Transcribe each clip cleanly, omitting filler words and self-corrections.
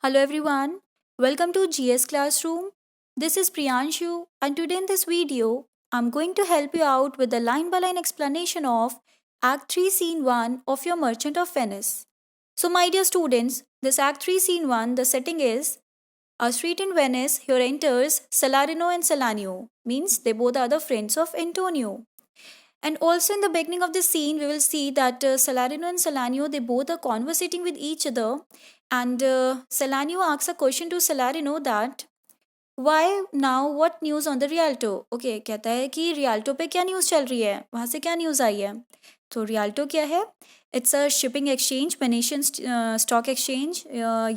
Hello everyone, welcome to GS Classroom. This is Priyanshu, and today in this video, I'm going to help you out with the line by line explanation of Act 3 Scene 1 of your Merchant of Venice. So, my dear students, this Act 3 Scene 1, the setting is a street in Venice. Here enters Salarino and Salanio, means they both are the friends of Antonio. And also in the beginning of the scene, we will see that Salarino and Salanio, they both are conversating with each other. And Salanio asks a question to Salarino that why now what news on the Rialto? Okay, कहता है कि Rialto पे क्या news चल रही है, वहाँ से क्या न्यूज़ आई है. तो रियाल्टो क्या है? It's a shipping exchange, Venetian stock exchange.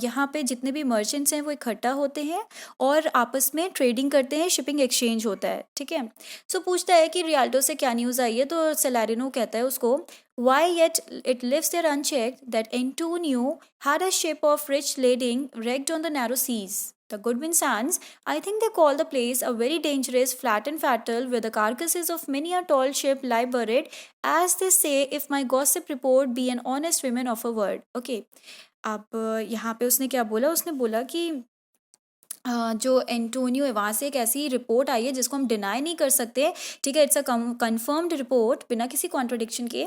यहाँ पे जितने भी मर्चेंट्स हैं वो इकट्ठा होते हैं और आपस में ट्रेडिंग करते हैं. शिपिंग एक्सचेंज होता है, ठीक है. सो पूछता है कि रियाल्टो से क्या न्यूज़ आई है. तो सेलारिनो कहता है उसको, why yet it lives there unchecked that Antonio had a ship of rich lading wrecked on the narrow seas. The Goodwin Sands, I think they call the place a very dangerous, flat and fatal, where the carcasses of many a tall ship lie buried, as they say, if my gossip report be an honest woman of a word. Okay. अब यहाँ पे उसने क्या बोला? उसने बोला कि जो एंटोनियो है वहाँ से एक ऐसी रिपोर्ट आई है जिसको हम डिनाई नहीं कर सकते, ठीक है. इट्स अ कंफर्म्ड रिपोर्ट बिना किसी कॉन्ट्रडिक्शन के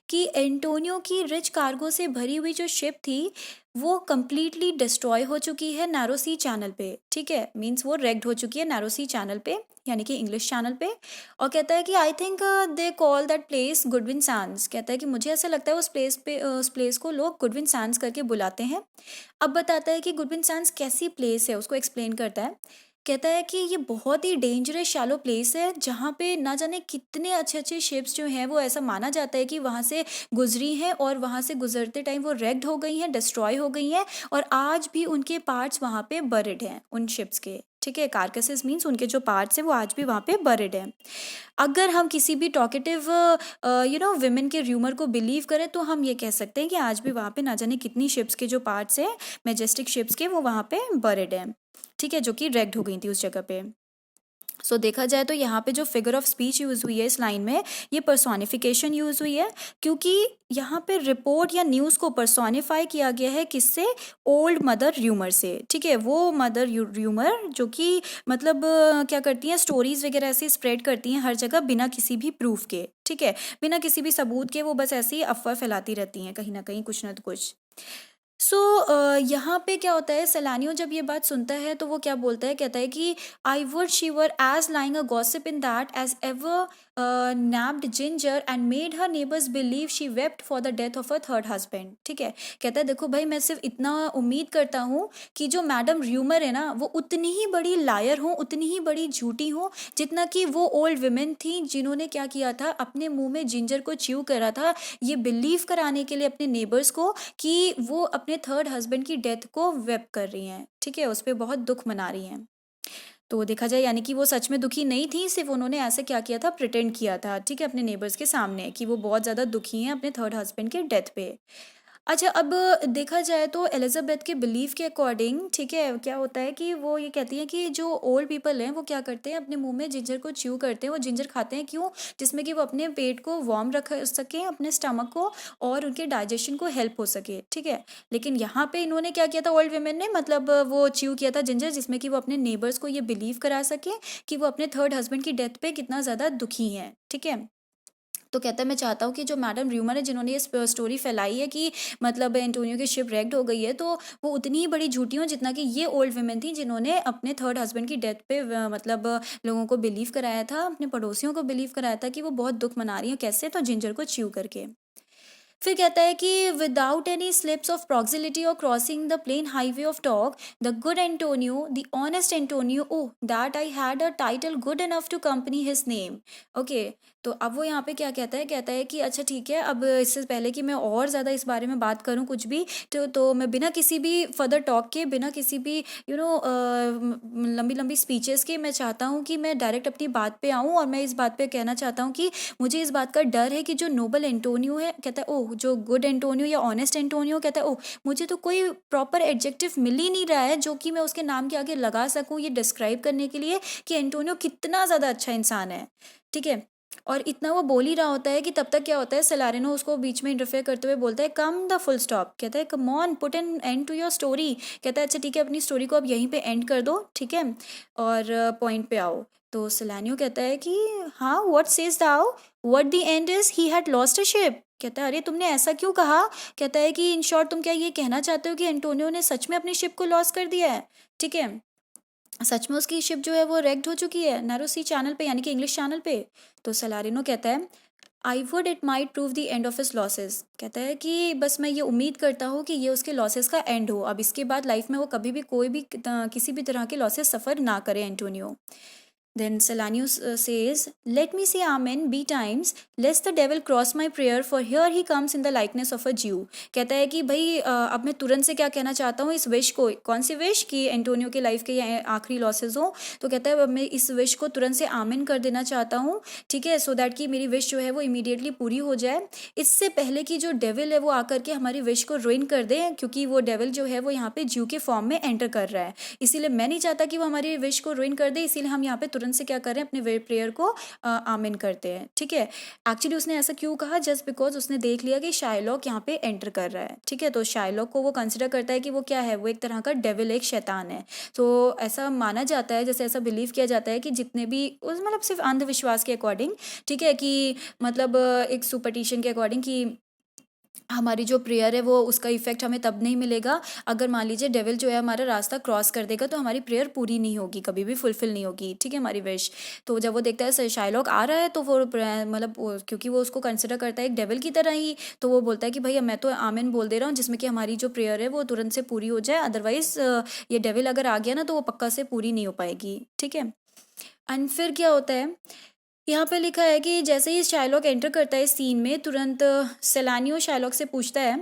कि एंटोनियो की रिच कार्गो से भरी हुई जो शिप थी वो कम्प्लीटली डिस्ट्रॉय हो चुकी है नैरो सी चैनल पे, ठीक है. मीन्स वो रेक्ड हो चुकी है नैरो सी चैनल पे, यानी कि इंग्लिश चैनल पे. और कहता है कि I think they call that place Goodwin Sands. कहता है कि मुझे ऐसा लगता है उस प्लेस को लोग गुडविन सैंड्स करके बुलाते हैं. अब बताता है कि गुडविन सैंड्स कैसी प्लेस है, उसको एक्सप्लेन करता है. कहता है कि ये बहुत ही डेंजरस शैलो प्लेस है जहाँ पे ना जाने कितने अच्छे अच्छे शिप्स जो हैं वो ऐसा माना जाता है कि वहाँ से गुजरी हैं और वहाँ से गुजरते टाइम वो रेक्ड हो गई हैं, डिस्ट्रॉय हो गई हैं और आज भी उनके पार्ट्स वहाँ पे बरिड हैं उन शिप्स के, ठीक है. कार्कसेस मीन्स उनके जो पार्ट्स हैं वो आज भी वहाँ पे बरिड हैं. अगर हम किसी भी टॉकेटिव विमेन के र्यूमर को बिलीव करें तो हम ये कह सकते हैं कि आज भी वहाँ पे ना जाने कितनी शिप्स के जो पार्ट्स हैं मेजेस्टिक शिप्स के वो वहाँ पे बरिड हैं, ठीक है, जो कि रेक्ड हो गई थी उस जगह पे. सो देखा जाए तो यहाँ पे जो फिगर ऑफ स्पीच यूज़ हुई है इस लाइन में, ये पर्सोनिफिकेशन यूज़ हुई है क्योंकि यहाँ पे रिपोर्ट या न्यूज़ को पर्सोनिफाई किया गया है किससे? ओल्ड मदर र्यूमर से, ठीक है. वो मदर र्यूमर जो कि मतलब क्या करती हैं, स्टोरीज वगैरह ऐसे स्प्रेड करती हैं हर जगह बिना किसी भी प्रूफ के, ठीक है, बिना किसी भी सबूत के. वो बस ऐसे ही अफवाह फैलाती रहती हैं कहीं ना कहीं कुछ ना कुछ. सो यहाँ पे क्या होता है, सेलानियो जब ये बात सुनता है तो वो क्या बोलता है, कहता है कि I would she were as lying a gossip in that as ever nabbed ginger and made her neighbours believe she wept for the death of a third husband, ठीक है. कहता है देखो भाई, मैं सिर्फ इतना उम्मीद करता हूँ कि जो मैडम र्यूमर है ना वो उतनी ही बड़ी लायर हो, उतनी ही बड़ी झूठी हो जितना कि वो ओल्ड विमेन थी जिन्होंने क्या किया था, अपने मुंह में जिंजर को च्यू करा था ये बिलीव कराने के लिए अपने नेबर्स को कि वो अपने थर्ड हस्बैंड की डेथ को वेप कर रही हैं, ठीक है, उस पर बहुत दुख मना रही हैं. तो देखा जाए यानी कि वो सच में दुखी नहीं थी, सिर्फ उन्होंने ऐसे क्या किया था, प्रिटेंड किया था, ठीक है, अपने नेबर्स के सामने कि वो बहुत ज़्यादा दुखी हैं अपने थर्ड हस्बैंड के डेथ पे. अच्छा, अब देखा जाए तो एलिजाबेथ के बिलीफ के अकॉर्डिंग, ठीक है, क्या होता है कि वो ये कहती हैं कि जो ओल्ड पीपल हैं वो क्या करते हैं, अपने मुंह में जिंजर को च्यू करते हैं. वो जिंजर खाते हैं क्यों? जिसमें कि वो अपने पेट को वार्म रख सकें, अपने स्टमक को, और उनके डाइजेशन को हेल्प हो सके, ठीक है. लेकिन यहाँ पे इन्होंने क्या किया था, ओल्ड वेमेन ने, मतलब वो च्यू किया था जिंजर जिसमें कि वो अपने नेबर्स को ये बिलीव करा सके कि वो अपने थर्ड हस्बैंड की डेथ पे कितना ज़्यादा दुखी हैं, ठीक है. तो कहता है मैं चाहता हूँ कि जो मैडम र्यूमर है जिन्होंने ये स्टोरी फैलाई है कि मतलब एंटोनियो की शिप रेक्ड हो गई है, तो वो उतनी ही बड़ी झूठी हो जितना कि ये ओल्ड वुमेन थी जिन्होंने अपने थर्ड हस्बैंड की डेथ पे मतलब लोगों को बिलीव कराया था, अपने पड़ोसियों को बिलीव कराया था कि वो बहुत दुख मना रही हैं. कैसे? तो जिंजर को च्यू करके. फिर कहता है कि without any slips of prolixity और crossing the plain highway of talk, the good Antonio, the honest Antonio, oh that I had a title good enough to company his name. Okay. तो अब वो यहाँ पे क्या कहता है कि अच्छा ठीक है, अब इससे पहले कि मैं और ज़्यादा इस बारे में बात करूँ कुछ भी, तो मैं बिना किसी भी फर्दर टॉक के, बिना किसी भी लंबी लंबी स्पीचेस के, मैं चाहता हूँ कि मैं डायरेक्ट अपनी बात पे आऊँ और मैं इस बात पे कहना चाहता हूँ कि मुझे इस बात का डर है कि जो नोबल एंटोनियो है, कहता है ओह, जो गुड एंटोनियो या ऑनेस्ट एंटोनियो, कहता है ओह, मुझे तो कोई प्रॉपर एडजेक्टिव मिल ही नहीं रहा है जो कि मैं उसके नाम के आगे लगा सकूँ ये डिस्क्राइब करने के लिए कि एंटोनियो कितना ज़्यादा अच्छा इंसान है, ठीक है. और इतना वो बोल ही रहा होता है कि तब तक क्या होता है, सेलारिनो उसको बीच में इंटरफेयर करते हुए बोलता है कम द फुल स्टॉप, कहता है come on put an end to your story, कहता है अच्छा ठीक है अपनी स्टोरी को अब यहीं पे एंड कर दो, ठीक है, और पॉइंट पे आओ। तो सेलानियो कहता है कि हाँ व्हाट सेज दाओ, what the end is he had lost a ship, कहता है अरे तुमने ऐसा क्यों कहा, कहता है कि इन शॉर्ट तुम क्या ये कहना चाहते हो कि एंटोनियो ने सच में अपनी शिप को लॉस कर दिया है, ठीक है, सच में उसकी शिप जो है वो रेक्ड हो चुकी है नैरो सी चैनल पे, यानी कि इंग्लिश चैनल पे। तो सलारिनो कहता है I would it might prove the end of his losses, कहता है कि बस मैं ये उम्मीद करता हूँ कि ये उसके लॉसेस का एंड हो, अब इसके बाद लाइफ में वो कभी भी कोई भी किसी भी तरह के लॉसेस सफ़र ना करे Antonio. Then Selanius says, let me say amen b times, lest the devil cross my prayer, for here he comes in the likeness of a Jew। कहता है कि भाई अब मैं तुरंत से क्या कहना चाहता हूँ इस विश को, कौन सी विश कि एंटोनियो के लाइफ के ये आखिरी लॉसेज हो, तो कहता है अब मैं इस विश को तुरंत से आमिन कर देना चाहता हूँ, ठीक है, सो दैट कि मेरी विश जो है वो इमीडिएटली पूरी हो जाए, इससे पहले कि जो डेविल है वो आकर के हमारी विश को रुइन कर दे, क्योंकि वो डेविल जो है वो यहाँ पे ज्यू के फॉर्म में एंटर कर रहा है, इसीलिए मैं नहीं चाहता कि वो हमारी विश को रुइन कर दे, इसीलिए हम यहाँ पे तुरंत से क्या करें अपने प्रेयर को आमिन करते हैं, ठीक है। एक्चुअली उसने ऐसा क्यों कहा, जस्ट बिकॉज उसने देख लिया कि शाइलॉक यहाँ पे एंटर कर रहा है, ठीक है, तो शाइलॉक को वो कंसिडर करता है कि वो क्या है, वो एक तरह का डेविल, एक शैतान है। तो ऐसा माना जाता है, जैसे ऐसा बिलीव किया जाता है कि जितने भी उस मतलब सिर्फ अंधविश्वास के अकॉर्डिंग, ठीक है, कि मतलब एक सुपरटिशन के अकॉर्डिंग कि हमारी जो प्रेयर है वो उसका इफेक्ट हमें तब नहीं मिलेगा अगर मान लीजिए डेविल जो है हमारा रास्ता क्रॉस कर देगा, तो हमारी प्रेयर पूरी नहीं होगी, कभी भी फुलफिल नहीं होगी, ठीक है, हमारी विश। तो जब वो देखता है शाइलॉक आ रहा है तो वो मतलब क्योंकि वो उसको कंसिडर करता है एक डेविल की तरह ही, तो वो बोलता है कि भैया मैं तो आमीन बोल दे रहा हूँ जिसमें कि हमारी जो प्रेयर है वो तुरंत से पूरी हो जाए, अदरवाइज ये डेविल अगर आ गया ना तो वो पक्का से पूरी नहीं हो पाएगी, ठीक है। एंड फिर क्या होता है, यहाँ पे लिखा है कि जैसे ही शाइलॉक एंटर करता है सीन में, तुरंत सेलानियो शाइलॉक से पूछता है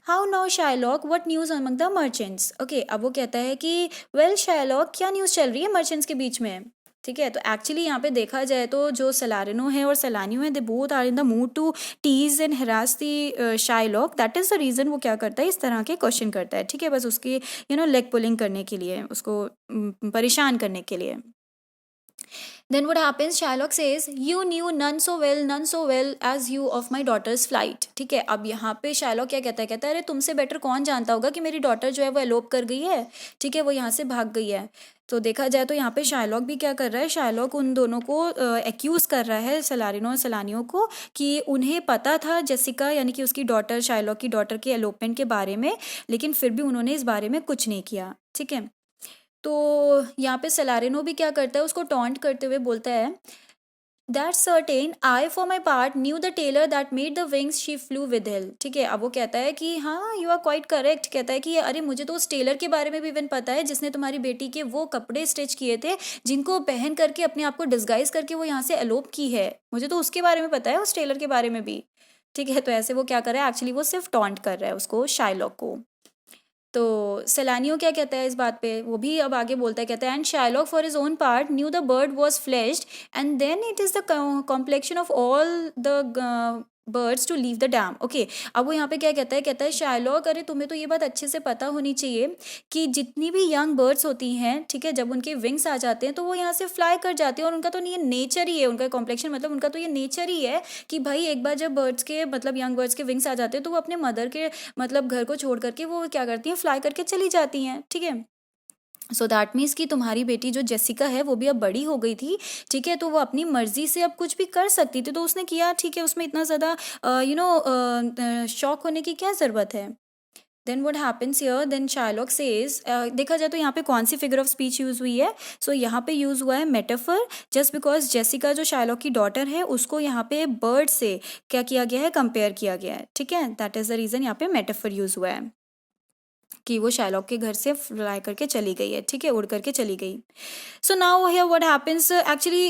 how now Shylock what news among the merchants. Okay, अब वो कहता है कि वेल शाइलॉक क्या न्यूज़ चल रही है मर्चेंट्स के बीच में, ठीक है। तो एक्चुअली यहाँ पे देखा जाए तो जो सेलारिनो है और सेलानियो है, they both are in the mood to tease and harass the Shylock, that is the reason वो क्या करता है इस तरह के क्वेश्चन करता है, ठीक है, बस उसकी लेग पुलिंग करने के लिए, उसको परेशान करने के लिए। Then what happens? Shylock says, "You knew none so well as you of my daughter's flight." ठीक है, अब यहाँ पे शाइलॉक क्या कहता है, कहता है अरे तुमसे बेटर कौन जानता होगा कि मेरी डॉटर जो है वो एलोप कर गई है, ठीक है, वो यहाँ से भाग गई है। तो देखा जाए तो यहाँ पे शाइलॉक भी क्या कर रहा है, शाइलॉक उन दोनों को एक्यूज़ कर रहा है, सेलारिनो और सेलानियो को, कि उन्हें पता था जेसिका यानी कि उसकी डॉटर, शाइलॉक की डॉटर के एलोपमेंट के बारे में, लेकिन फिर भी उन्होंने इस बारे में कुछ नहीं किया, ठीक है। तो यहाँ पे सेलारिनो भी क्या करता है, उसको टॉन्ट करते हुए बोलता है that's certain I for my part knew the tailor that made the wings she flew withal, ठीक है। अब वो कहता है कि हाँ यू आर क्वाइट करेक्ट, कहता है कि अरे मुझे तो उस टेलर के बारे में भी इवन पता है जिसने तुम्हारी बेटी के वो कपड़े स्टिच किए थे जिनको पहन करके अपने आप को डिस्गाइज करके वो यहाँ से एलोप की है, मुझे तो उसके बारे में पता है, उस टेलर के बारे में भी, ठीक है। तो ऐसे वो क्या कर रहा है, एक्चुअली वो सिर्फ टॉन्ट कर रहा है उसको, शाइलॉक को। तो सेलानियो क्या कहता है इस बात पे, वो भी अब आगे बोलता है, कहता है and Shylock for his own part knew the bird was fledged and then it is the complexion of all the birds to leave the dam. Okay, अब वो यहाँ पे क्या कहता है शाइलॉक अरे तुम्हें तो ये बात अच्छे से पता होनी चाहिए कि जितनी भी यंग बर्ड्स होती हैं, ठीक है, जब उनके विंग्स आ जाते हैं तो वो यहाँ से फ्लाई कर जाते हैं, और उनका तो ये नेचर ही है, उनका कॉम्प्लेक्शन मतलब उनका तो ये नेचर ही है कि भाई एक बार जब बर्ड्स के मतलब यंग बर्ड्स के विंग्स आ जाते हैं तो वो अपने मदर के मतलब घर को छोड़ करके वो क्या करती हैं, फ्लाई करके चली जाती हैं, ठीक है। सो दैट मीन्स कि तुम्हारी बेटी जो जेसिका है वो भी अब बड़ी हो गई थी, ठीक है, तो वो अपनी मर्जी से अब कुछ भी कर सकती थी, तो उसने किया, ठीक है, उसमें इतना ज़्यादा शॉक होने की क्या ज़रूरत है। Then what happens here, then Shylock says, देखा जाए तो यहाँ पे कौन सी फिगर ऑफ स्पीच यूज़ हुई है, सो यहाँ पे यूज़ हुआ है मेटाफर, जस्ट बिकॉज जेसिका जो शाइलॉक की डॉटर है उसको यहाँ पे बर्ड से क्या किया गया है, कंपेयर किया गया है, ठीक है, दैट इज़ द रीज़न यहाँ पे मेटाफर यूज़ हुआ है कि वो शाइलॉक के घर से फ्लाई करके चली गई है, ठीक है, उड़ करके चली गई। So now here what happens, actually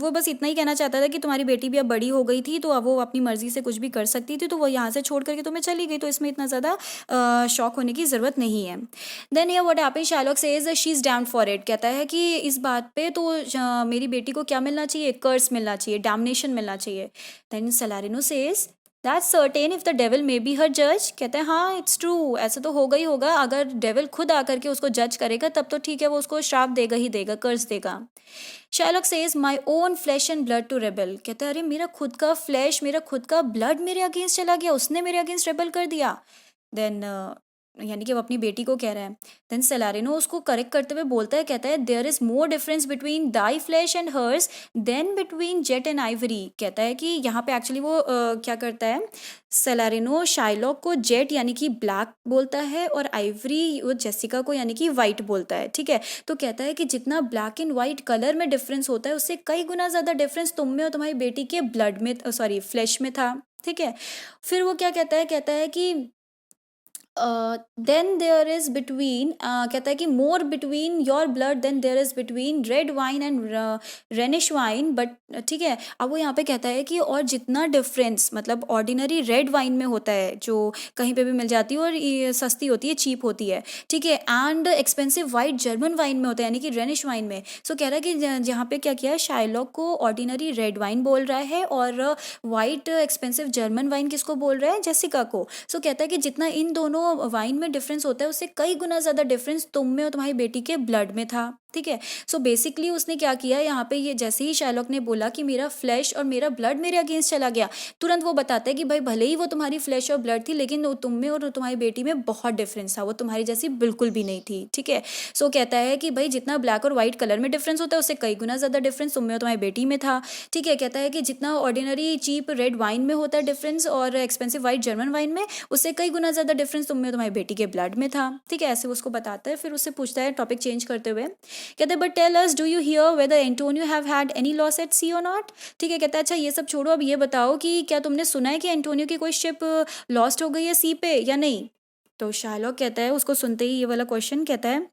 वो बस इतना ही कहना चाहता था कि तुम्हारी बेटी भी अब बड़ी हो गई थी तो अब वो अपनी मर्जी से कुछ भी कर सकती थी, तो वो यहाँ से छोड़ करके तुम्हें चली गई, तो इसमें इतना ज़्यादा शॉक होने की ज़रूरत नहीं है। Then here what happens, Shylock says she is damned for it, कहता है कि इस बात पे तो मेरी बेटी को क्या मिलना चाहिए, कर्स मिलना चाहिए, डैमनेशन मिलना चाहिए। Then Salarino says that's certain if the devil may be her जज। कहते हैं हाँ इट्स ट्रू, ऐसा तो होगा ही होगा, अगर डेविल खुद आकर के उसको जज करेगा तब तो ठीक है, वो उसको श्राप देगा ही देगा, कर्ज देगा। Shylock says my own flesh and blood to rebel. कहता है अरे मेरा खुद का फ्लैश, मेरा खुद का ब्लड मेरे अगेंस्ट चला गया, उसने मेरे अगेंस्ट रेबल कर दिया। देन यानी कि वो अपनी बेटी को कह रहा है। देन सेलारिनो उसको करेक्ट करते हुए बोलता है, कहता है there is more difference between thy flesh and hers than between jet and ivory. कहता है कि यहाँ पे एक्चुअली वो क्या करता है, सेलारिनो शाइलॉक को जेट यानी कि ब्लैक बोलता है और आइवरी वो जेसिका को यानी कि वाइट बोलता है, ठीक है। तो कहता है कि जितना ब्लैक एंड वाइट कलर में डिफरेंस होता है उससे कई गुना ज़्यादा डिफरेंस तुम में और तुम्हारी बेटी के ब्लड में, सॉरी फ्लैश में था, ठीक है। फिर वो क्या कहता है कि देन देयर इज बिटवीन, कहता है कि more between your blood than there is between red wine and Rhenish wine, but ठीक है। अब वो यहाँ पे कहता है कि और जितना डिफरेंस मतलब ऑर्डिनरी रेड वाइन में होता है जो कहीं पे भी मिल जाती है और ये सस्ती होती है, चीप होती है, ठीक है, and expensive white German wine में होता है यानी कि रेनिश वाइन में। सो कह रहा है कि जहाँ पे क्या किया है, शाइलॉक को ऑर्डिनरी रेड वाइन बोल रहा है और वाइट एक्सपेंसिव जर्मन वाइन किसको बोल रहा है, जेसिका को। सो कहता है कि जितना इन दोनों वाइन में डिफरेंस होता है उससे कई गुना ज़्यादा डिफरेंस तुम में और तुम्हारी बेटी के ब्लड में था, ठीक है। सो बेसिकली उसने क्या किया यहाँ पे, ये जैसे ही शाइलॉक ने बोला कि मेरा फ्लैश और मेरा ब्लड मेरे अगेंस्ट चला गया, तुरंत वो बताता है कि भाई भले ही वो तुम्हारी फ्लैश और ब्लड थी लेकिन वो तुम में और तुम्हारी बेटी में बहुत डिफरेंस था, वो तुम्हारी जैसी बिल्कुल भी नहीं थी, ठीक है। सो कहता है कि भाई जितना ब्लैक और व्हाइट कलर में डिफरेंस होता है उससे कई गुना ज़्यादा डिफरेंस तुम में और तुम्हारी बेटी में था, ठीक है। कहता है कि जितना ऑर्डिनरी चीप रेड वाइन में होता है डिफरेंस और एक्सपेंसिव वाइट जर्मन वाइन में, उससे कई गुना ज़्यादा डिफरेंस तुम में और तुम्हारी बेटी के ब्लड में था, ठीक है। ऐसे उसको बताता है। फिर उससे पूछता है टॉपिक चेंज करते हुए, कहते हैं but tell us do you hear whether Antonio have had any loss at sea or not. ठीक है, कहता है अच्छा ये सब छोड़ो, अब ये बताओ कि क्या तुमने सुना है कि एंटोनियो की कोई शिप लॉस्ट हो गई है सी पे या नहीं। तो शार्लॉक कहता है, उसको सुनते ही ये वाला क्वेश्चन, कहता है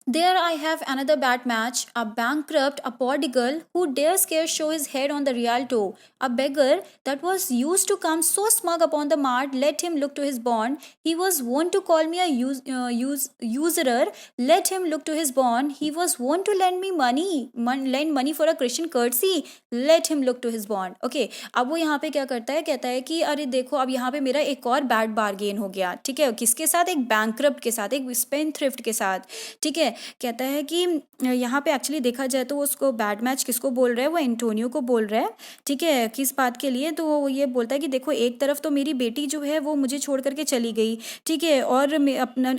There I have another bad match, a bankrupt, a prodigal who dare scarce show his head on the Rialto, a beggar that was used to come so smug upon the mart, let him look to his bond. He was wont to call me a usurer, let him look to his bond. He was wont to lend me lend money for a Christian courtesy, let him look to his bond. Okay, अब वो यहाँ पे क्या करता है, कहता है कि अरे देखो अब यहाँ पे मेरा एक और बैड बार्गेन हो गया, ठीक है। किसके साथ, एक बैंकरप्ट के साथ, एक स्पेंडथ्रिफ्ट के साथ, ठीक है। कहता है कि यहाँ पे एक्चुअली देखा जाए तो उसको बैड मैच किसको बोल रहा है, वो एंटोनियो को बोल रहा है, ठीक है। किस बात के लिए, तो वो ये बोलता है कि देखो एक तरफ तो मेरी बेटी जो है वो मुझे छोड़ करके चली गई, ठीक है, और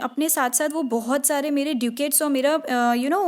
अपने साथ साथ वो बहुत सारे मेरे ड्यूकेट्स और मेरा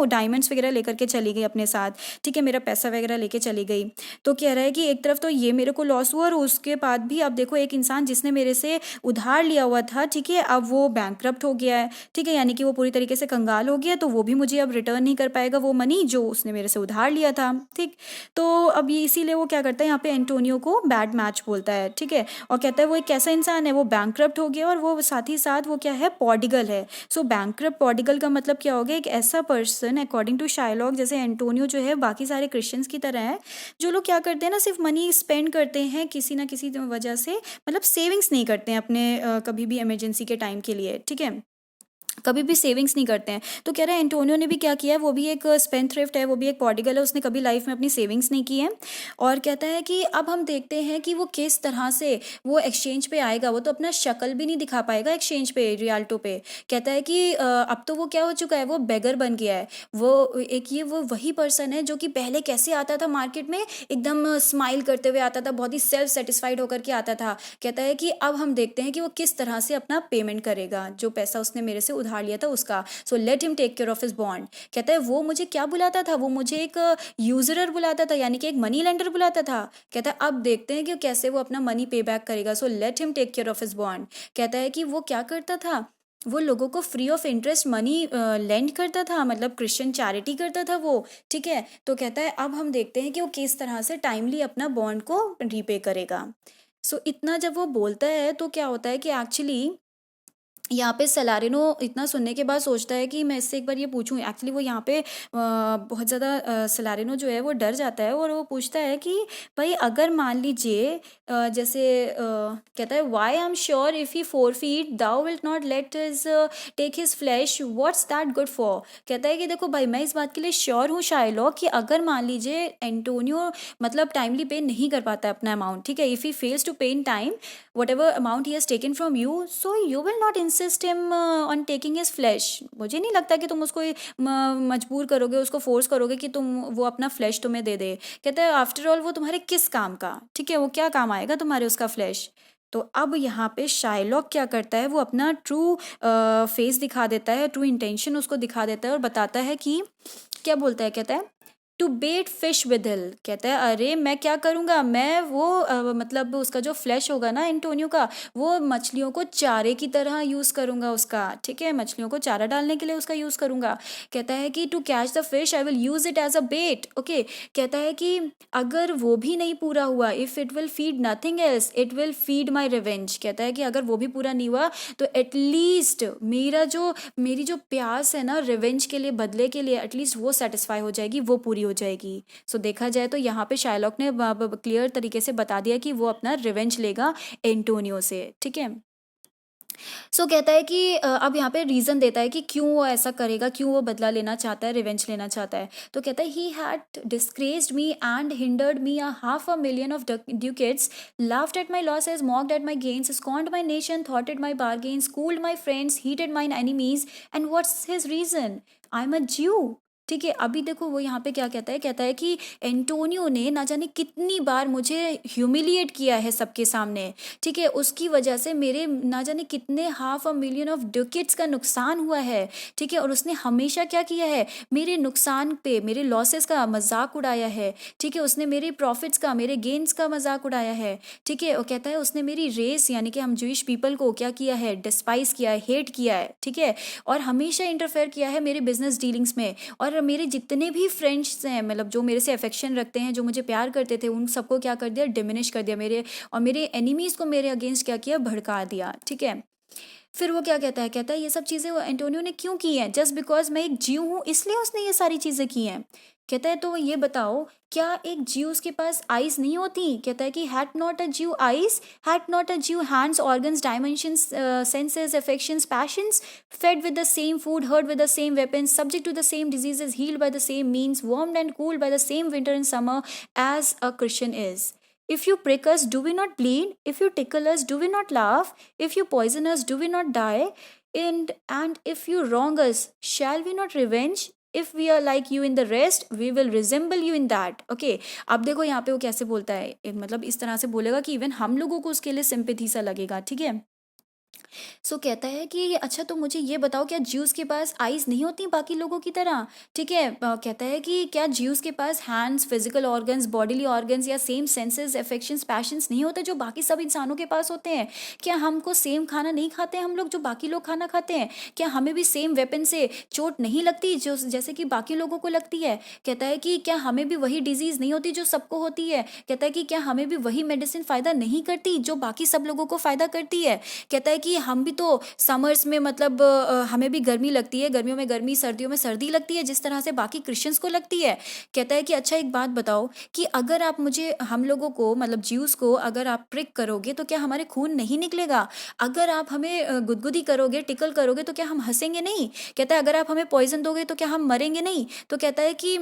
डायमंड्स वगैरह लेकर के चली गई अपने साथ, ठीक है, मेरा पैसा वगैरह लेके चली गई। तो कह रहा है कि एक तरफ तो ये मेरे को लॉस हुआ और उसके बाद भी अब देखो एक इंसान जिसने मेरे से उधार लिया हुआ था, ठीक है, अब वो बैंकरप्ट हो गया है, ठीक है, यानी कि वो पूरी तरीके से कंगाल हो गया, तो वो भी मुझे अब रिटर्न नहीं कर पाएगा वो मनी जो उसने मेरे से उधार लिया था, ठीक। तो अब ये इसीलिए वो क्या करता है, यहाँ पे एंटोनियो को बैड मैच बोलता है, ठीक है। और कहता है वो एक कैसा इंसान है, वो बैंकरप्ट हो गया और वो साथ ही साथ वो क्या है, पॉडिगल है। सो बैंकरप्ट पॉडिगल का मतलब क्या हो गया, एक ऐसा पर्सन अकॉर्डिंग टू शाइलॉक, जैसे एंटोनियो जो है बाकी सारे क्रिश्चियंस की तरह है, जो लोग क्या करते हैं ना, सिर्फ मनी स्पेंड करते हैं किसी ना किसी वजह से, मतलब सेविंग्स नहीं करते हैं अपने कभी भी इमरजेंसी के टाइम के लिए, ठीक है, कभी भी सेविंग्स नहीं करते हैं। तो कह रहे हैं एंटोनियो ने भी क्या किया है, वो भी एक स्पेंडथ्रिफ्ट है, वो भी एक पॉडिगल है, उसने कभी लाइफ में अपनी सेविंग्स नहीं की है। और कहता है कि अब हम देखते हैं कि वो किस तरह से वो एक्सचेंज पे आएगा, वो तो अपना शक्ल भी नहीं दिखा पाएगा एक्सचेंज पे, रियाल्टो पे। कहता है कि अब तो वो क्या हो चुका है, वो बेगर बन गया है, वो एक ये वो वही पर्सन है जो कि पहले कैसे आता था मार्केट में, एकदम स्माइल करते हुए आता था, बहुत ही सेल्फ सेटिस्फाइड होकर के आता था। कहता है कि अब हम देखते हैं कि वो किस तरह से अपना पेमेंट करेगा, जो पैसा उसने मेरे से उधार लिया था उसका। So let him take care of his bond. कहता है वो मुझे क्या बुलाता था, वो मुझे एक यूजरर बुलाता था, यानी कि एक मनी लेंडर बुलाता था। कहता है अब देखते हैं कि कैसे वो अपना मनी पे बैक करेगा। So let him take care of his bond. कहता है कि वो क्या करता था, वो लोगों को free of interest money land करता था, मतलब क्रिश्चियन चैरिटी करता था वो, ठीक है। तो कहता है अब हम देखते हैं कि वो किस तरह से टाइमली अपना बॉन्ड को रीपे करेगा। सो इतना जब वो बोलता है तो क्या होता है कि एक्चुअली यहाँ पे सेलारिनो इतना सुनने के बाद सोचता है कि मैं इससे एक बार ये पूछूं। एक्चुअली वो यहाँ पे बहुत ज़्यादा सेलारिनो जो है वो डर जाता है और वो पूछता है कि भाई अगर मान लीजिए जैसे कहता है why I am sure if he forfeit thou will not let his take his flesh what's that good for. कहता है कि देखो भाई मैं इस बात के लिए श्योर हूँ शायलॉक कि अगर मान लीजिए एंटोनियो मतलब टाइमली पे नहीं कर पाता है अपना अमाउंट, ठीक है, इफ़ ही फेल्स टू पे in time whatever amount he has taken from you, so you will not insist him on taking his flesh। मुझे नहीं लगता कि तुम उसको मजबूर करोगे, उसको फोर्स करोगे कि तुम वो अपना फ्लैश तुम्हें दे दे। कहते हैं आफ्टर ऑल वो तुम्हारे किस काम का, ठीक है, वो क्या काम आएगा तुम्हारे उसका फ्लैश। तो अब यहाँ पे शाइलॉक क्या करता है, वो अपना ट्रू फेस दिखा देता है, ट्रू इंटेंशन उसको दिखा देता है और बताता है कि क्या बोलता है, कहता है टू बेट फिश विद हिल। कहता है अरे मैं क्या करूँगा, मैं वो मतलब उसका जो फ्लैश होगा ना एंटोनियो का, वो मछलियों को चारे की तरह यूज़ करूँगा उसका, ठीक है, मछलियों को चारा डालने के लिए उसका यूज़ करूँगा। कहता है कि to catch the fish I will use it as a bait. Okay, कहता है कि अगर वो भी नहीं पूरा हुआ, if it will feed nothing else it will feed my revenge. कहता है कि अगर वो भी पूरा नहीं हुआ तो एटलीस्ट मेरी जो प्यास है ना रिवेंज के लिए, बदले के लिए, एटलीस्ट वो सेटिस्फाई हो जाएगी, वो पूरी हो जाएगी। सो देखा जाए तो यहाँ पे शाइलॉक ने क्लियर तरीके से बता दिया कि वो अपना रिवेंज लेगा एंटोनियो से, ठीक है। सो कहता है कि अब यहाँ पे रीज़न देता है कि क्यों वो ऐसा करेगा, क्यों वो बदला लेना चाहता है, रिवेंज लेना चाहता है। तो कहता है he had disgraced me and hindered me a 500,000 of ducats, laughed at my losses, mocked at my gains, scorned my nation, thwarted my bargains, cooled my friends, heated mine enemies, and what's his reason? I'm a Jew। ठीक है, अभी देखो वो यहाँ पे क्या कहता है कि एंटोनियो ने ना जाने कितनी बार मुझे ह्यूमिलिएट किया है सबके सामने, ठीक है, उसकी वजह से मेरे ना जाने कितने 500,000 ऑफ डुकेट्स का नुकसान हुआ है, ठीक है, और उसने हमेशा क्या किया है, मेरे नुकसान पे, मेरे लॉसेस का मजाक उड़ाया है, ठीक है, उसने मेरे प्रॉफिट्स का, मेरे गेन्स का मजाक उड़ाया है, ठीक है, और कहता है उसने मेरी रेस यानी कि हम जूइश पीपल को क्या किया है, डिस्पाइस किया है, हेट किया है, ठीक है, और हमेशा इंटरफेयर किया है मेरे बिजनेस डीलिंग्स में, और मेरे जितने भी फ्रेंड्स हैं, मतलब जो मेरे से अफेक्शन रखते हैं, जो मुझे प्यार करते थे, उन सबको क्या कर दिया, डिमिनिश कर दिया मेरे, और मेरे एनिमीज़ को मेरे अगेंस्ट क्या किया, भड़का दिया, ठीक है। फिर वो क्या कहता है ये सब चीज़ें वो एंटोनियो ने क्यों की हैं, जस्ट बिकॉज मैं एक जीव हूँ इसलिए उसने ये सारी चीज़ें की हैं। कहता है तो ये बताओ क्या एक जीव के पास आइज नहीं होती। कहता है कि हैड नॉट अ जीव आइज, हैड नॉट अ जीव hands, organs, dimensions, senses, affections, patience, fed with the same food, hurt with the same weapons, subject to the same diseases, healed by the same means, warmed and cooled by the same winter and summer as a Christian is. If you prick us, do we not bleed? If you tickle us, do we not laugh? If you poison us, do we not die? And if you wrong us, shall we not revenge? If we are like you in the rest, we will resemble you in that. Okay, अब देखो यहाँ पे वो कैसे बोलता है, मतलब इस तरह से बोलेगा कि इवन हम लोगों को उसके लिए सिंपैथी सा लगेगा, ठीक है। सो कहता है कि अच्छा तो मुझे ये बताओ क्या ज्यूस के पास आइज नहीं होती बाकी लोगों की तरह, ठीक है। कहता है कि क्या ज्यूस के पास hands, physical organs, bodily organs या सेम सेंसेस, अफेक्शंस, पैशंस नहीं होते जो बाकी सब इंसानों के पास होते हैं। क्या हमको सेम खाना नहीं खाते हम लोग जो बाकी लोग खाना खाते हैं? क्या हमें भी सेम वेपन से चोट नहीं लगती जो जैसे कि बाकी लोगों को लगती है? कहता है कि क्या हमें भी वही डिजीज नहीं होती जो सबको होती है? कहता है कि क्या हमें भी वही मेडिसिन फायदा नहीं करती जो बाकी सब लोगों को फायदा करती है? कहता है कि हम भी तो समर्स में मतलब हमें भी गर्मी लगती है, गर्मियों में गर्मी, सर्दियों में सर्दी लगती है जिस तरह से बाकी क्रिश्चियंस को लगती है। कहता है कि अच्छा एक बात बताओ कि अगर आप मुझे, हम लोगों को मतलब ज्यूस को अगर आप प्रिक करोगे तो क्या हमारे खून नहीं निकलेगा? अगर आप हमें गुदगुदी करोगे, टिकल करोगे तो क्या हम हंसेंगे नहीं? कहता है अगर आप हमें पॉइजन दोगे तो क्या हम मरेंगे नहीं? तो कहता है कि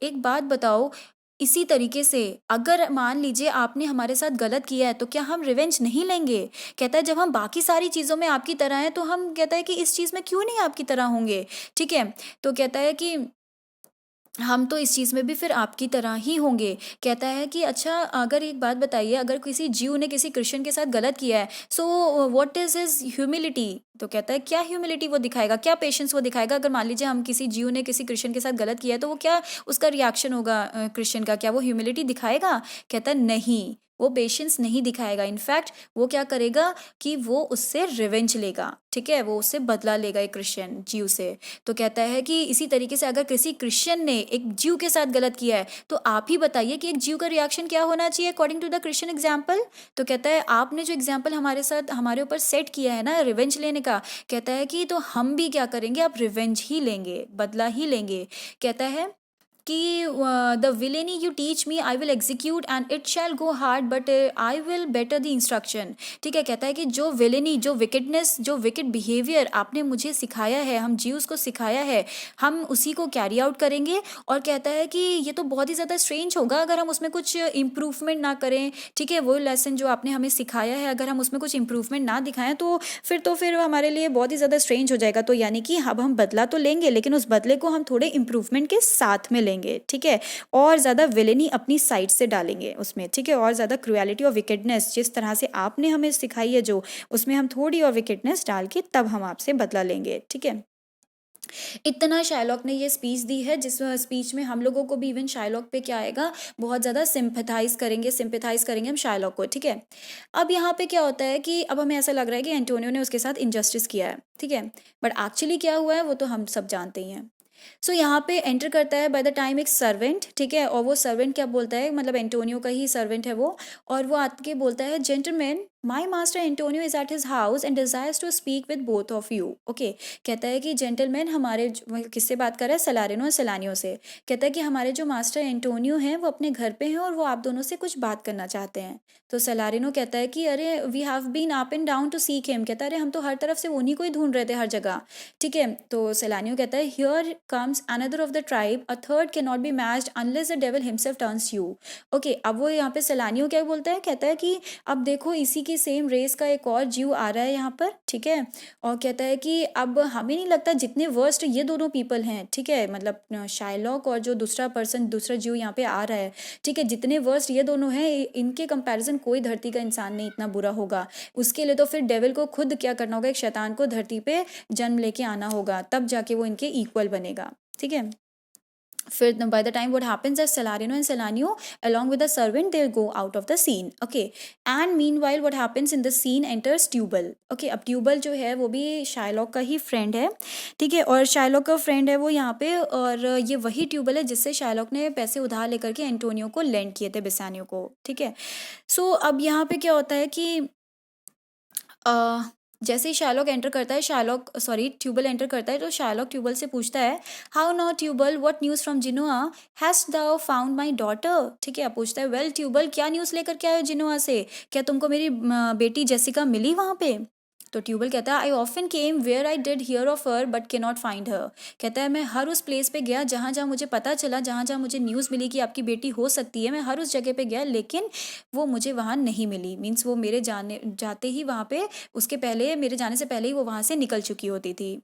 एक बात बताओ, इसी तरीके से अगर मान लीजिए आपने हमारे साथ गलत किया है तो क्या हम रिवेंज नहीं लेंगे? कहता है जब हम बाकी सारी चीज़ों में आपकी तरह हैं तो हम, कहता है कि इस चीज़ में क्यों नहीं आपकी तरह होंगे, ठीक है। तो कहता है कि हम तो इस चीज़ में भी फिर आपकी तरह ही होंगे। कहता है कि अच्छा अगर एक बात बताइए, अगर किसी जीव ने किसी क्रिश्चियन के साथ गलत किया है, so what is his humility? तो कहता है क्या ह्यूमिलिटी वो दिखाएगा, क्या पेशेंस वो दिखाएगा? अगर मान लीजिए हम किसी जीव ने किसी क्रिश्चियन के साथ गलत किया है तो वो क्या उसका रिएक्शन होगा क्रिश्चियन का, क्या वो ह्यूमिलिटी दिखाएगा? कहता है नहीं, वो पेशेंस नहीं दिखाएगा। इनफैक्ट वो क्या करेगा कि वो उससे रिवेंज लेगा, ठीक है, वो उससे बदला लेगा एक क्रिश्चियन जीव से। तो कहता है कि इसी तरीके से अगर किसी क्रिश्चियन ने एक जीव के साथ गलत किया है तो आप ही बताइए कि एक जीव का रिएक्शन क्या होना चाहिए according to the Christian example. तो कहता है आपने जो एग्जाम्पल हमारे साथ, हमारे ऊपर सेट किया है ना रिवेंज लेने का, कहता है कि तो हम भी क्या करेंगे, अब रिवेंज ही लेंगे, बदला ही लेंगे। कहता है कि the villainy you teach me I will execute and it shall go hard but I will better the instruction. ठीक है, कहता है कि जो विलेनी, जो विकेटनेस, जो विकेट बिहेवियर आपने मुझे सिखाया है, हम जीव्स को सिखाया है, हम उसी को कैरी आउट करेंगे। और कहता है कि ये तो बहुत ही ज़्यादा स्ट्रेंज होगा अगर हम उसमें कुछ इम्प्रूवमेंट ना करें। ठीक है, वो लेसन जो आपने हमें सिखाया है अगर हम उसमें कुछ इम्प्रूवमेंट ना दिखाएं तो फिर हमारे लिए बहुत ही ज़्यादा स्ट्रेंज हो जाएगा। तो यानी कि अब हम बदला तो लेंगे लेकिन उस बदले को हम थोड़े इम्प्रूवमेंट के साथ में लेंगे। ठीक है, और ज़्यादा विलेनी अपनी साइड से डालेंगे उसमें। ठीक है, और ज़्यादा क्रुएलिटी और विकेटनेस जिस तरह से आपने हमें सिखाई है जो, उसमें हम थोड़ी और विकेटनेस डाल के तब हम आपसे बदला लेंगे। ठीक है, इतना शायलॉक ने ये स्पीच दी है जिस स्पीच में हम लोगों को भी इवन शायलॉक पे क्या आएगा, बहुत ज़्यादा सिंपैथाइज करेंगे हम शायलॉक को। ठीक है, अब यहाँ पे क्या होता है कि अब हमें ऐसा लग रहा है कि एंटोनियो ने उसके साथ इनजस्टिस किया है। ठीक है, बट एक्चुअली क्या हुआ है वो तो हम सब जानते ही हैं। सो यहाँ पे एंटर करता है बाय द टाइम एक सर्वेंट। ठीक है, और वो सर्वेंट क्या बोलता है, मतलब एंटोनियो का ही सर्वेंट है वो, और वो आके बोलता है, gentleman my master Antonio is at his house and desires to speak with both of you. Okay, कहता है कि जेंटलमैन हमारे किससे बात कर रहा है, सलारिनो और सलानियो से। कहता है कि हमारे जो मास्टर एंटोनियो हैं वो अपने घर पे हैं और वो आप दोनों से कुछ बात करना चाहते हैं। तो सलारिनो कहता है कि अरे we have been up and down to seek him. कहता है अरे हम तो हर तरफ से उन्हीं को ही ढूंढ रहे थे हर जगह। ठीक है, तो सलानियो कहता है here comes another of the tribe, a third can not be matched unless the devil himself turns you. Okay, अब वो यहाँ पे सलानियो क्या बोलता है, कहता है कि अब देखो इसी की सेम रेस का एक और जीव आ रहा है यहाँ पर। ठीक है, और कहता है कि अब हमें नहीं लगता जितने वर्स्ट ये दोनों पीपल हैं, ठीक है, मतलब शायलॉक और जो दूसरा पर्सन, दूसरा जीव यहाँ पे आ रहा है, ठीक है, जितने वर्स्ट ये दोनों हैं इनके कंपैरिजन कोई धरती का इंसान नहीं इतना बुरा होगा। उसके लिए तो फिर डेविल को खुद क्या करना होगा, एक शैतान को धरती पे जन्म लेके आना होगा, तब जाके वो इनके इक्वल बनेगा। ठीक है, फिर by the time what happens is Salarino and Salanio along with the servant they go out of the scene. Okay, and meanwhile what happens in the scene enters Tubal. Okay, अब tubal जो है वो भी Shylock का ही friend है। ठीक है, और शायलॉक का फ्रेंड है वो यहाँ पे, और ये वही ट्यूबल है जिससे शायलॉक ने पैसे उधार लेकर के एंटोनियो को लेंड किए थे, बेसानियो को। ठीक है, सो अब यहाँ पे क्या होता है कि जैसे ही शायलॉक एंटर करता है, ट्यूबल एंटर करता है, तो शायलॉक ट्यूबल से पूछता है, how now Tubal, what news from Genoa, has thou found my daughter. ठीक है, पूछता है, वेल ट्यूबल क्या न्यूज़ लेकर के आए जिनोआ से, क्या तुमको मेरी बेटी जेसिका मिली वहाँ पे। तो ट्यूबल कहता है, I often came where I did hear of her but can not find her. कहता है मैं हर उस प्लेस पे गया जहाँ जहाँ मुझे पता चला, जहाँ जहाँ मुझे न्यूज़ मिली कि आपकी बेटी हो सकती है, मैं हर उस जगह पे गया लेकिन वो मुझे वहाँ नहीं मिली। मीन्स वो मेरे जाते ही वहाँ पे, उसके पहले, मेरे जाने से पहले ही वो वहाँ से निकल चुकी होती थी।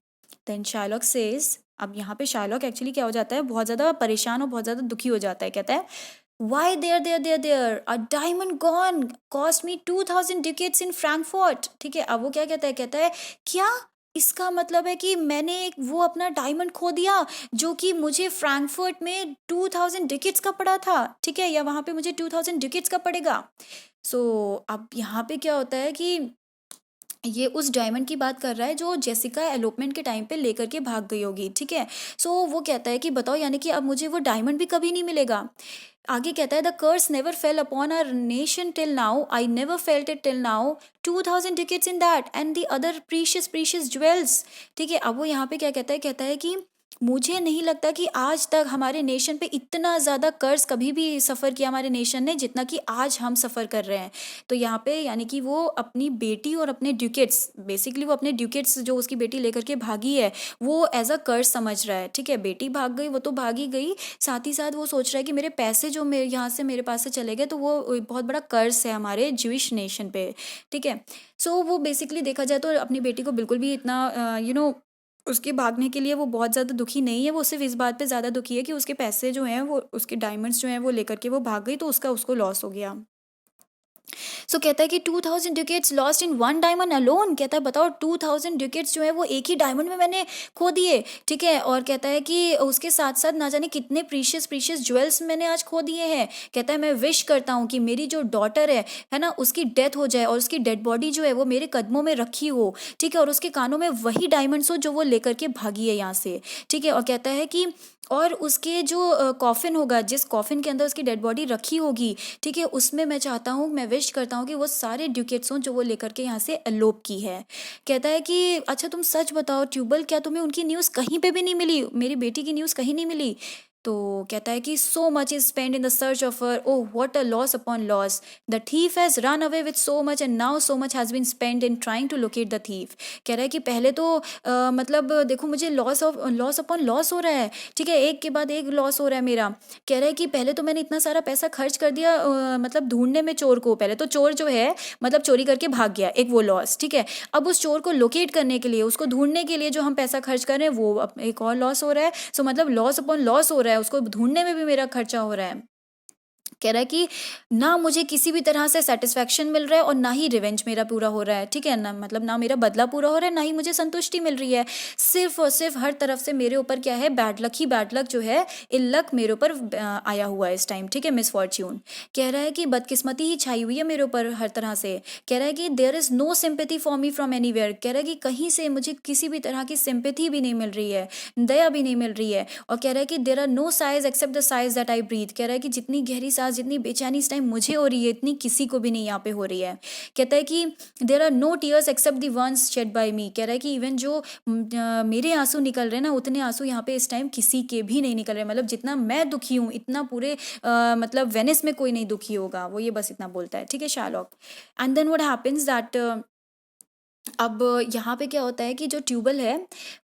देन शायलॉक सेज, अब यहाँ पे शायलॉक एक्चुअली क्या हो जाता है, बहुत ज़्यादा परेशान और बहुत ज़्यादा दुखी हो जाता है। कहता है, Why there a diamond gone cost me 2000 ducats in Frankfurt। ठीक है, अब वो क्या कहता है क्या, इसका मतलब है कि मैंने वो अपना डायमंड खो दिया जो कि मुझे फ्रैंकफर्ट में 2000 डिकेट्स का पड़ा था। ठीक है, या वहाँ पे मुझे 2000 डिकेट्स का पड़ेगा। अब यहाँ पे क्या होता है कि ये उस डायमंड की बात कर रहा है जो जेसिका एलोपमेंट के टाइम पे लेकर के भाग गई होगी। ठीक है, वो कहता है कि बताओ, यानी कि अब मुझे वो डायमंड भी कभी नहीं मिलेगा। आगे कहता है, the curse never fell upon our nation till now, I never felt it till now, 2000 ducats in that and the other precious jewels. ठीक है, अब वो यहाँ पे क्या कहता है कि मुझे नहीं लगता कि आज तक हमारे नेशन पे इतना ज़्यादा कर्ज कभी भी सफ़र किया हमारे नेशन ने जितना कि आज हम सफ़र कर रहे हैं। तो यहाँ पे यानी कि वो अपनी बेटी और अपने ड्यूकेट्स, बेसिकली वो अपने ड्यूकेट्स जो उसकी बेटी लेकर के भागी है वो एज अ कर्ज समझ रहा है। ठीक है, बेटी भाग गई वो तो भागी गई, साथ ही साथ वो सोच रहा है कि मेरे पैसे जो मेरे यहाँ से मेरे पास से चले गए तो वो बहुत बड़ा कर्ज है हमारे ज्यूइश नेशन पे। ठीक है, वो बेसिकली देखा जाए तो अपनी बेटी को बिल्कुल भी इतना उसके भागने के लिए वो बहुत ज़्यादा दुखी नहीं है। वो सिर्फ इस बात पे ज़्यादा दुखी है कि उसके पैसे जो हैं, वो उसके डायमंड्स जो हैं वो लेकर के वो भाग गई तो उसको लॉस हो गया। कहता है कि 2000 ducats lost in one diamond alone. कहता है बताओ 2000 ड्यूकेट्स जो है वो एक ही डायमंड में मैंने खो दिए। ठीक है, और कहता है कि उसके साथ साथ ना जाने कितने प्रीशियस ज्वेल्स मैंने आज खो दिए हैं। कहता है मैं विश करता हूँ कि मेरी जो डॉटर है ना, उसकी डेथ हो जाए और उसकी डेड बॉडी जो है वो मेरे कदमों में रखी हो। ठीक है, और उसके कानों में वही डायमंड्स हो जो वो लेकर के भागी है यहाँ से। ठीक है, और कहता है कि और उसके जो कॉफिन होगा, जिस कॉफिन के अंदर उसकी डेड बॉडी रखी होगी, ठीक है, उसमें मैं चाहता हूँ, मैं विश करता चाहता हूँ कि वो सारे ड्यूकेट्स हों जो वो लेकर के यहाँ से एलोप की है। कहता है कि अच्छा तुम सच बताओ ट्यूबल, क्या तुम्हें उनकी न्यूज़ कहीं पे भी नहीं मिली, मेरी बेटी की न्यूज़ कहीं नहीं मिली? तो कहता है कि so much is spend in the search of her, oh what a loss upon loss, the thief has run away with so much and now so much has been spend in trying to locate the thief. कह रहा है कि पहले तो मतलब देखो मुझे loss upon loss हो रहा है, ठीक है, एक के बाद एक लॉस हो रहा है मेरा। कह रहा है कि पहले तो मैंने इतना सारा पैसा खर्च कर दिया मतलब ढूंढने में चोर को, पहले तो चोर जो है मतलब चोरी करके भाग गया, एक वो लॉस, ठीक है। अब उस चोर को लोकेट करने के लिए, उसको ढूंढने के लिए जो हम पैसा खर्च कर रहे हैं वो एक और लॉस हो रहा है। सो मतलब लॉस अपॉन लॉस हो रहा है, उसको ढूंढने में भी मेरा खर्चा हो रहा है। कह रहा है कि ना मुझे किसी भी तरह से सेटिस्फेक्शन मिल रहा है और ना ही रिवेंज मेरा पूरा हो रहा है, ठीक है ना, मतलब ना मेरा बदला पूरा हो रहा है, ना ही मुझे संतुष्टि मिल रही है। सिर्फ और सिर्फ हर तरफ से मेरे ऊपर क्या है, बैड लक ही बैड लक जो है, इल लक मेरे ऊपर आया हुआ है इस टाइम, ठीक है, मिस फॉर्च्यून। कह रहा है कि बदकिस्मती ही छाई हुई है मेरे ऊपर हर तरह से। कह रहा है कि there is no sympathy for me from anywhere. कह रहा है कि कहीं से मुझे किसी भी तरह की सिंपैथी भी नहीं मिल रही है, दया भी नहीं मिल रही है। और कह रहा है कि there are no sighs except the sighs that I breathe. कह रहा है कि जितनी गहरी सांस, जितनी बेचैनी इस टाइम मुझे हो रही है, इतनी किसी को भी नहीं यहाँ पे हो रही है। कहता है कि there are no tears except the ones shed by me. कह रहा है कि इवन जो मेरे आंसू निकल रहे हैं ना, उतने आंसू यहाँ पे इस टाइम किसी के भी नहीं निकल रहे। मतलब जितना मैं दुखी हूँ इतना पूरे मतलब वेनिस में कोई नहीं दुखी होगा, वो ये बस इतना बोलता है, ठीक है, Shylock. And then what happens that अब यहाँ पे क्या होता है कि जो ट्यूबल है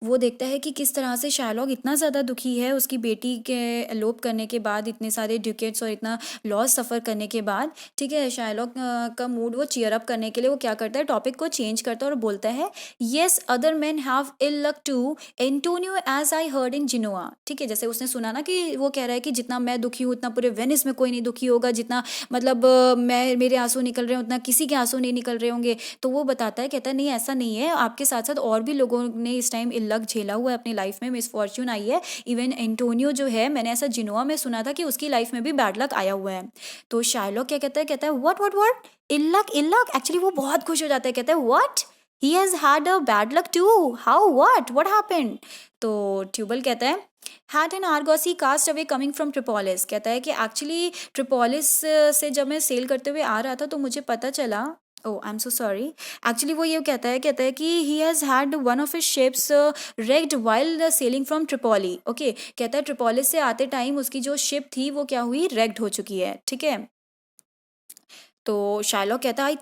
वो देखता है कि किस तरह से शार्लॉक इतना ज़्यादा दुखी है उसकी बेटी के एलोप करने के बाद, इतने सारे ड्यूकेट्स और इतना लॉस सफ़र करने के बाद, ठीक है। शार्लॉक का मूड वो चीयर अप करने के लिए वो क्या करता है, टॉपिक को चेंज करता है और बोलता है yes other man have ill luck too Antonio as I heard in Genoa. ठीक है, जैसे उसने सुना ना कि वो कह रहा है कि जितना मैं दुखी हूँ उतना पूरे वेनिस में कोई नहीं दुखी होगा, जितना मतलब मैं मेरे आंसू निकल रहे हैं उतना किसी के आंसू नहीं निकल रहे होंगे। तो वो बताता है, कहता है नहीं ऐसा नहीं है, आपके साथ साथ और भी लोगों ने इस टाइम इल्लक झेला हुआ है अपनी लाइफ में, मिसफॉर्च्यून आई है। इवन एंटोनियो जो है, मैंने ऐसा जिनोआ में सुना था कि उसकी लाइफ में भी बैड लक आया हुआ है। तो शार्लॉक क्या कहता है, कहता है what what what, ill luck ill luck. Actually वो बहुत खुश हो जाता है, कहता है what, he has had a bad luck too, how, what happened. तो ट्यूबल कहता है had an Argosy cast away coming from Tripolis। कहता है कि एक्चुअली ट्रिपोलिस से जब मैं सेल करते हुए आ रहा था तो मुझे पता चला, oh I am so sorry, actually वो ये कहता है कि he has had one of his ships wrecked while sailing from Tripoli. Okay, कहता है ट्रिपोलिस से आते टाइम उसकी जो शिप थी वो क्या हुई, wrecked हो चुकी है, ठीक है। तो शार्लॉक कहता है I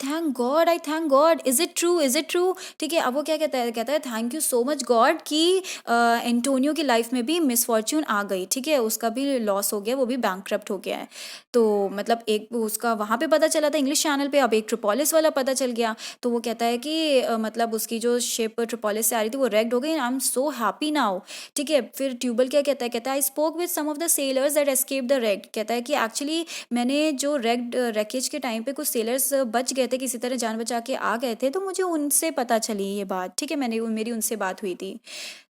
thank God, is it true, is it true. ठीक है, अब वो क्या कहता है, कहता है thank you so much God कि एंटोनियो की लाइफ में भी मिसफॉर्च्यून आ गई, ठीक है, उसका भी लॉस हो गया, वो भी बैंकक्रप्ट हो गया है। तो मतलब एक उसका वहाँ पे पता चला था इंग्लिश चैनल पे, अब एक ट्रिपोलिस वाला पता चल गया। तो वो कहता है कि मतलब उसकी जो शिप ट्रिपोलिस से आ रही थी वो रेक्ड हो गई, I am so happy now. ठीक है, फिर ट्यूबल क्या कहता है, कहता है I spoke with some of the sailors that escape the wrecked. कहता है कि एक्चुअली मैंने जो रेक्ड रैकेज के टाइम पे कुछ सेलर्स बच गए थे, किसी तरह जान बचा के आ गए थे, तो मुझे उनसे पता चली ये बात, ठीक है, मेरी उनसे बात हुई थी।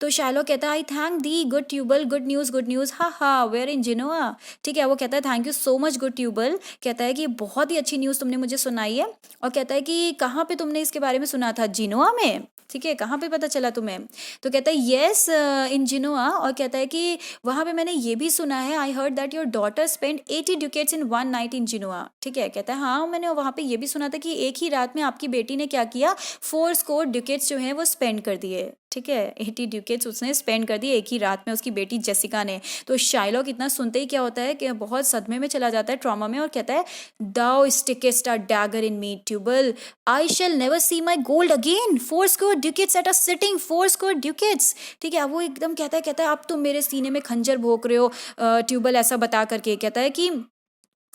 तो शार्लॉक कहता है I thank thee good Tubal, good news, ha where in Genoa. ठीक है, वो कहता है thank you so much good Tubal, कहता है कि बहुत ही अच्छी न्यूज़ तुमने मुझे सुनाई है। और कहता है कि कहाँ पे तुमने इसके बारे में सुना था, जिनोआ में, ठीक है, कहाँ पे पता चला तुम्हें। तो कहता है येस इन जिनोआ, और कहता है कि वहाँ पे मैंने ये भी सुना है, I heard that your daughter spend 80 ducats in one night in Genoa. ठीक है, कहता है हाँ मैंने वहाँ पे ये भी सुना था कि एक ही रात में आपकी बेटी ने क्या किया, 4 स्कोर ड्यूकेट्स जो हैं वो स्पेंड कर दिए। ठीक है, 80 ड्यूकेट्स उसने स्पेंड कर दिए एक ही रात में उसकी बेटी जेसिका ने। तो शार्लॉक इतना सुनते ही क्या होता है कि बहुत सदमे में चला जाता है, ट्रॉमा में, और कहता है thou stickest a dagger in me Tubal, I shall never see my gold again, 4 score ducats at a sitting, 4 score ducats. ठीक है, वो एकदम कहता है आप तो मेरे सीने में खंजर भोंक रहे हो ट्यूबल, ऐसा बता करके। कहता है कि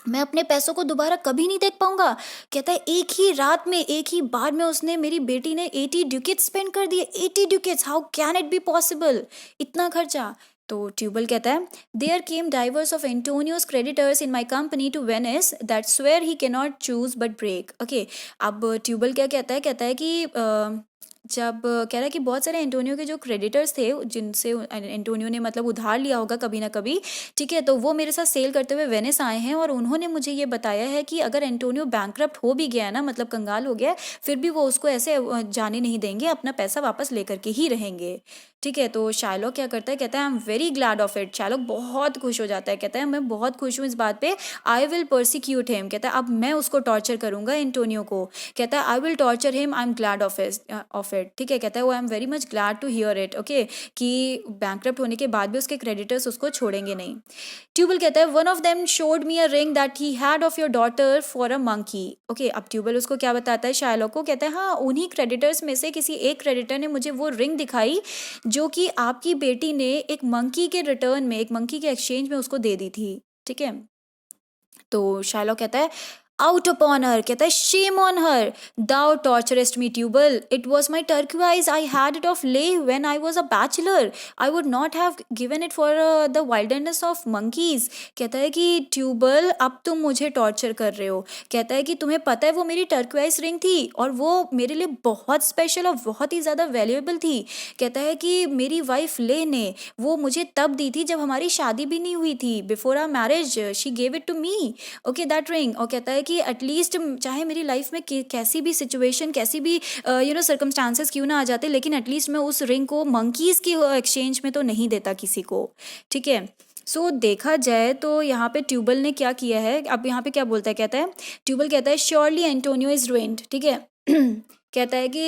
मैं अपने पैसों को दोबारा कभी नहीं देख पाऊंगा। कहता है एक ही रात में, एक ही बार में उसने, मेरी बेटी ने 80 ड्यूकेट्स स्पेंड कर दिए, 80 ducats, how can it be possible, इतना खर्चा। तो ट्यूबल कहता है there came divers of Antonio's creditors in my company to Venice that swear he can not choose but break. Okay, अब ट्यूबल क्या कहता है, कहता है कि जब कह रहा है कि बहुत सारे एंटोनियो के जो क्रेडिटर्स थे जिनसे एंटोनियो ने मतलब उधार लिया होगा कभी ना कभी, ठीक है, तो वो मेरे साथ सेल करते हुए वेनिस आए हैं और उन्होंने मुझे ये बताया है कि अगर एंटोनियो बैंकरप्ट हो भी गया है ना, मतलब कंगाल हो गया है, फिर भी वो उसको ऐसे जाने नहीं देंगे, अपना पैसा वापस लेकर के ही रहेंगे। ठीक है, तो शाइलॉक क्या करता है, कहता है आई am very glad of it. Shylock बहुत खुश हो जाता है, कहता है मैं बहुत खुश हूँ इस बात पे। आई विल परसिक्यूट हिम, कहता है अब मैं उसको टॉर्चर करूंगा एंटोनियो को। कहता है I will torture him, I am glad of it. ठीक है, कहता है वो I am very much glad to hear it, okay, कि बैंकरप्ट होने के बाद भी उसके क्रेडिटर्स उसको छोड़ेंगे नहीं। ट्यूबल कहता है one of them showed me a ring that he had of your daughter for a monkey. Okay, अब ट्यूबल उसको क्या बताता है शाइलॉक को, कहता है हाँ उन्हीं क्रेडिटर्स में से किसी एक क्रेडिटर ने मुझे वो रिंग दिखाई जो कि आपकी बेटी ने एक मंकी के रिटर्न में, एक मंकी के एक्सचेंज में उसको दे दी थी। ठीक है, तो शाइलॉक कहता है आउट अपॉन हर, कहता है shame on her, thou torturest me Tubal, it was my turquoise, I had it of Leah when I was a bachelor, I would not have given it for the wildness of monkeys. कहता है कि tubal अब तुम मुझे torture कर रहे हो। कहता है कि तुम्हें पता है वो मेरी टर्क्वाइज रिंग थी और वो मेरे लिए बहुत स्पेशल और बहुत ही ज़्यादा वैल्यूएबल थी। कहता है कि मेरी वाइफ ले ने वो मुझे तब दी थी जब हमारी शादी भी नहीं हुई थी, before our marriage she gave it to me, okay that ring. और कहता है कि एटलीस्ट चाहे मेरी लाइफ में कैसी भी सिचुएशन, कैसी भी सर्कमस्टांसेस क्यों ना आ जाते, लेकिन एटलीस्ट मैं उस रिंग को मंकीज़ की एक्सचेंज में तो नहीं देता किसी को। ठीक है, सो देखा जाए तो यहाँ पे ट्यूबल ने क्या किया है, अब यहाँ पे क्या बोलता है, कहता है ट्यूबल कहता है श्योरली एंटोनियो इज रुइंड। ठीक है, कहता है कि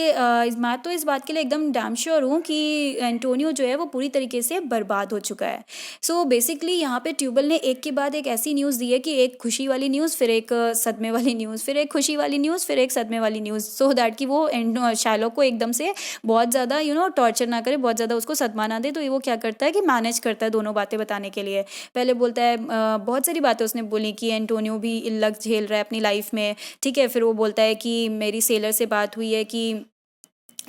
मैं तो इस बात के लिए एकदम डैम श्योर हूँ कि एंटोनियो जो है वो पूरी तरीके से बर्बाद हो चुका है। सो बेसिकली यहाँ पे ट्यूबल ने एक के बाद एक ऐसी न्यूज़ दी है कि एक खुशी वाली न्यूज़, फिर एक सदमे वाली न्यूज़, फिर एक खुशी वाली न्यूज़, फिर एक सदमे वाली न्यूज़, सो दैट कि वो शाइलॉक को एकदम से बहुत ज़्यादा टॉर्चर ना करे, बहुत ज़्यादा उसको सदमा ना दे। तो ये वो क्या करता है कि मैनेज करता है दोनों बातें बताने के लिए। पहले बोलता है बहुत सारी बातें उसने बोली कि एंटोनियो भी इल्लत झेल रहा है अपनी लाइफ में। ठीक है, फिर वो बोलता है कि मेरी सेलर से बात हुई है कि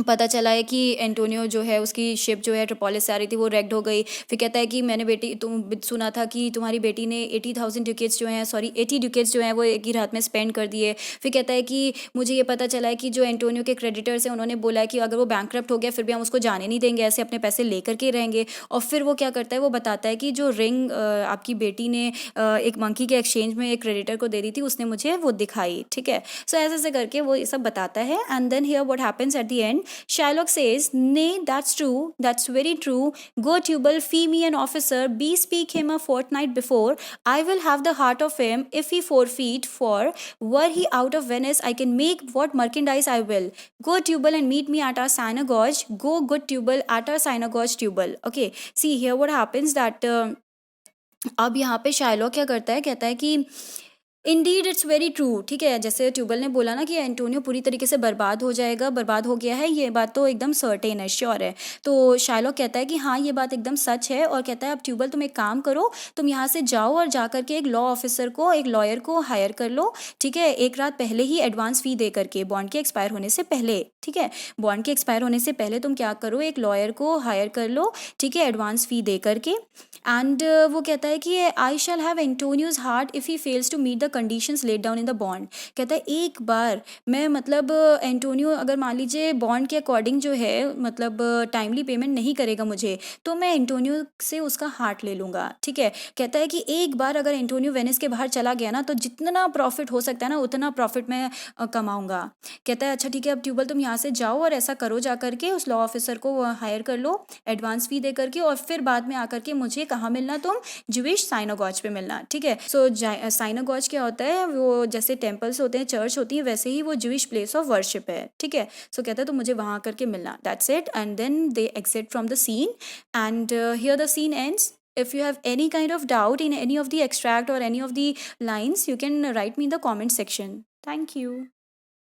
पता चला है कि एंटोनियो जो है उसकी शिप जो है ट्रिपोलिस से आ रही थी वो रेक्ड हो गई। फिर कहता है कि मैंने सुना था कि तुम्हारी बेटी ने 80,000 ड्यूकेट्स जो हैं, सॉरी 80 ड्यूकेट्स जो हैं वो एक ही रात में स्पेंड कर दिए। फिर कहता है कि मुझे ये पता चला है कि जो एंटोनियो के क्रेडिटर्स हैं उन्होंने बोला है कि अगर वो बैंकरप्ट हो गया फिर भी हम उसको जाने नहीं देंगे, ऐसे अपने पैसे लेकर के रहेंगे। और फिर वो क्या करता है, वो बताता है कि जो रिंग आपकी बेटी ने एक मंकी के एक्सचेंज में एक क्रेडिटर को दे दी थी उसने मुझे वो दिखाई। ठीक है, सो ऐसे ऐसे करके वो ये सब बताता है। And then here what happens at the end, Shylock says, nay, that's true, that's very true. Go, Tubal, fee me an officer, bespeak him a fortnight before. I will have the heart of him if he forfeit, for were he out of Venice, I can make what merchandise I will. Go, Tubal, and meet me at our synagogue. Go, good Tubal, at our synagogue, Tubal. Okay, see here what happens that अब यहाँ पे Shylock क्या करता है, कहता है कि Indeed it's very true. ठीक है, जैसे ट्यूबल ने बोला ना कि एंटोनियो पूरी तरीके से बर्बाद हो जाएगा, बर्बाद हो गया है, ये बात तो एकदम सर्टेन है, श्योर है। तो शाइलॉक कहता है कि हाँ ये बात एकदम सच है, और कहता है अब ट्यूबल तुम एक काम करो, तुम यहाँ से जाओ और जा करके एक लॉ ऑफिसर को, एक लॉयर को हायर कर लो। ठीक है, एक रात पहले ही एडवांस फी दे करके, बॉन्ड के एक्सपायर होने से पहले। ठीक है, बॉन्ड के एक्सपायर होने से पहले तुम क्या करो, एक लॉयर को हायर कर लो। ठीक है, एडवांस फी दे करके। एंड वो कहता है कि I shall have Antonio's heart if he fails to meet the conditions laid down in the bond. कहता है एक बार मैं मतलब एंटोनियो अगर मान लीजिए बॉन्ड के अकॉर्डिंग जो है मतलब टाइमली पेमेंट नहीं करेगा मुझे, तो मैं एंटोनियो से उसका हार्ट ले लूँगा। ठीक है, कहता है कि एक बार अगर एंटोनियो वेनिस के बाहर चला गया ना, तो जितना प्रॉफिट हो सकता है ना उतना प्रॉफिट मैं कमाऊँगा। कहता है अच्छा ठीक है, अब ट्यूबल तुम यहाँ से जाओ और ऐसा करो, जा करके उस लॉ ऑफिसर को हायर कर लो एडवांस फी दे करके, और फिर बाद में आकर के मुझे कहाँ मिलना, तुम ज्यूइश साइनागॉज पे मिलना। ठीक है, सो साइनागॉज क्या होता है, वो जैसे टेम्पल्स होते हैं, चर्च होती है, वैसे ही वो ज्यूइश प्लेस ऑफ वर्शिप है। ठीक है, सो कहता है तो मुझे वहाँ करके मिलना, that's it. And then they exit from the scene and here the scene ends. If you have any kind of doubt in any of the extract or any of the lines, you can write me in the comment section. Thank you.